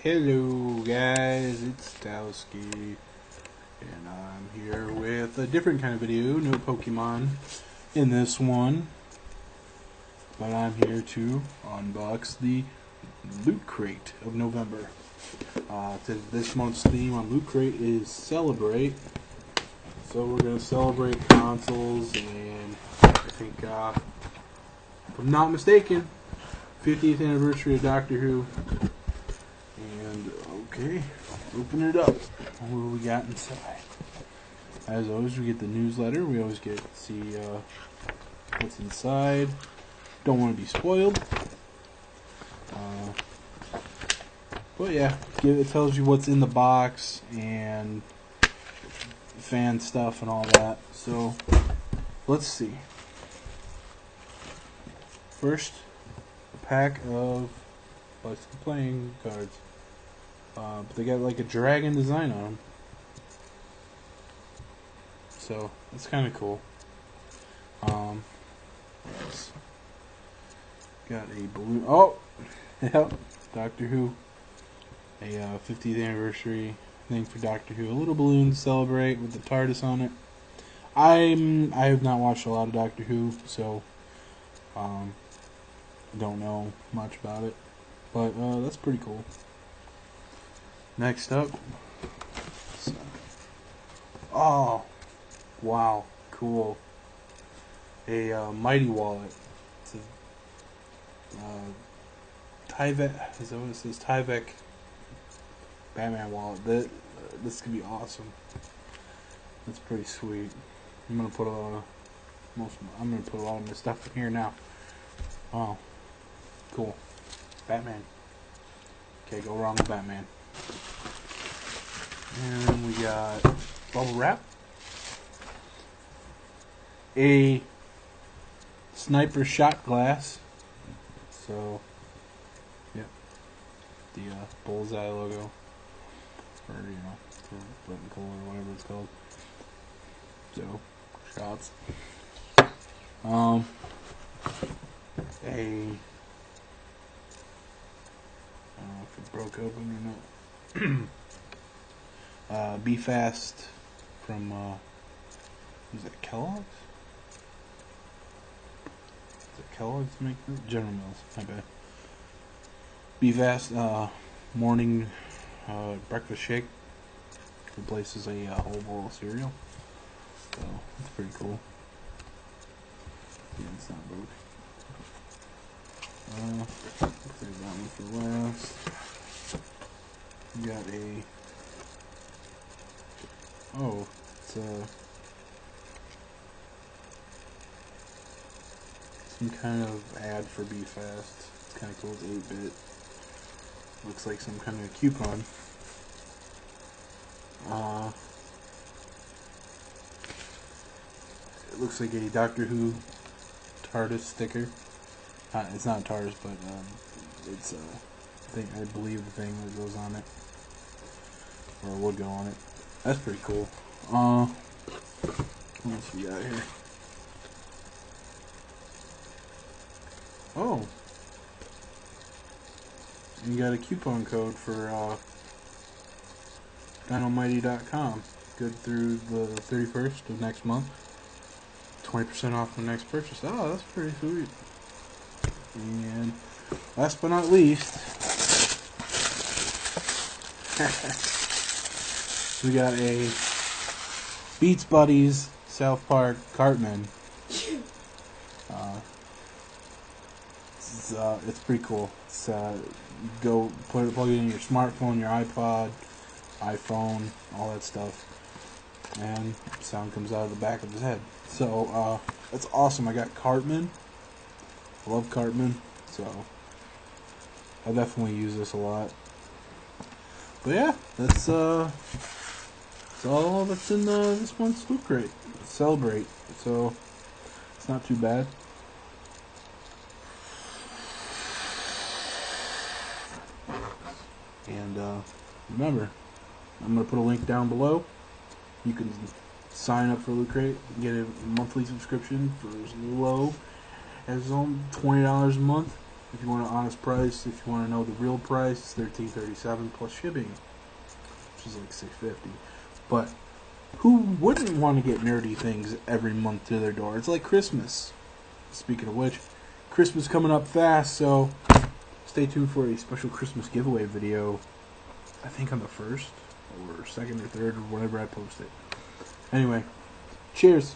Hello guys, it's Dowski, and I'm here with a different kind of video. No Pokemon in this one, but I'm here to unbox the Loot Crate of November. This month's theme on Loot Crate is Celebrate, so we're going to celebrate consoles, and I think, if I'm not mistaken, 50th anniversary of Doctor Who. And okay, open it up. What do we got inside? As always, we get the newsletter. We always get to see what's inside. Don't want to be spoiled. But yeah, it tells you what's in the box and fan stuff and all that. So let's see. First, a pack of bicycle playing cards. But they got like a dragon design on them. So that's kind of cool. Got a balloon. Oh, yep, Doctor Who. A 50th anniversary thing for Doctor Who. A little balloon to celebrate with the TARDIS on it. I have not watched a lot of Doctor Who, so don't know much about it. But that's pretty cool. Next up, oh, wow, cool. A Mighty Wallet. It's a Tyvek. Is that what it says? Tyvek Batman wallet. This could be awesome. That's pretty sweet. I'm gonna put a lot of my stuff in here now. Oh, cool. Batman. Okay, go wrong with Batman. And then we got bubble wrap, a sniper shot glass. So, yep, the bullseye logo, or for button color or whatever it's called. So, shots. I don't know if it broke open or not. Be Fast from, is it Kellogg's? Is it Kellogg's making it? General Mills, my bad. Be Fast, morning, breakfast shake. Replaces a whole bowl of cereal. So, that's pretty cool. Yeah, it's not broke. Save that one for last. We got a, oh, it's some kind of ad for Be Fast. It's kind of cool. It's 8-bit. Looks like some kind of coupon. It looks like a Doctor Who TARDIS sticker. It's not TARDIS, but it's I believe the thing that goes on it, or would go on it. That's pretty cool. What else we got here? Oh, you got a coupon code for Dynamite.com. Good through the 31st of next month. 20% off the next purchase. Oh, that's pretty sweet. And last but not least, we got a Beats Buddies South Park Cartman. It's pretty cool. It's go plug it in your smartphone, your iPod, iPhone, all that stuff, and sound comes out of the back of his head. So that's awesome. I got Cartman. I love Cartman, so I definitely use this a lot. But yeah, that's all that's in this month's Loot Crate. Celebrate, so it's not too bad. And remember, I'm going to put a link down below. You can sign up for Loot Crate and get a monthly subscription for as low as $20 a month. If you want an honest price, if you want to know the real price, it's $13.37 plus shipping, which is like $6.50. But who wouldn't want to get nerdy things every month to their door? It's like Christmas. Speaking of which, Christmas coming up fast, so stay tuned for a special Christmas giveaway video. I think on the 1st or 2nd or 3rd or whenever I post it. Anyway, cheers.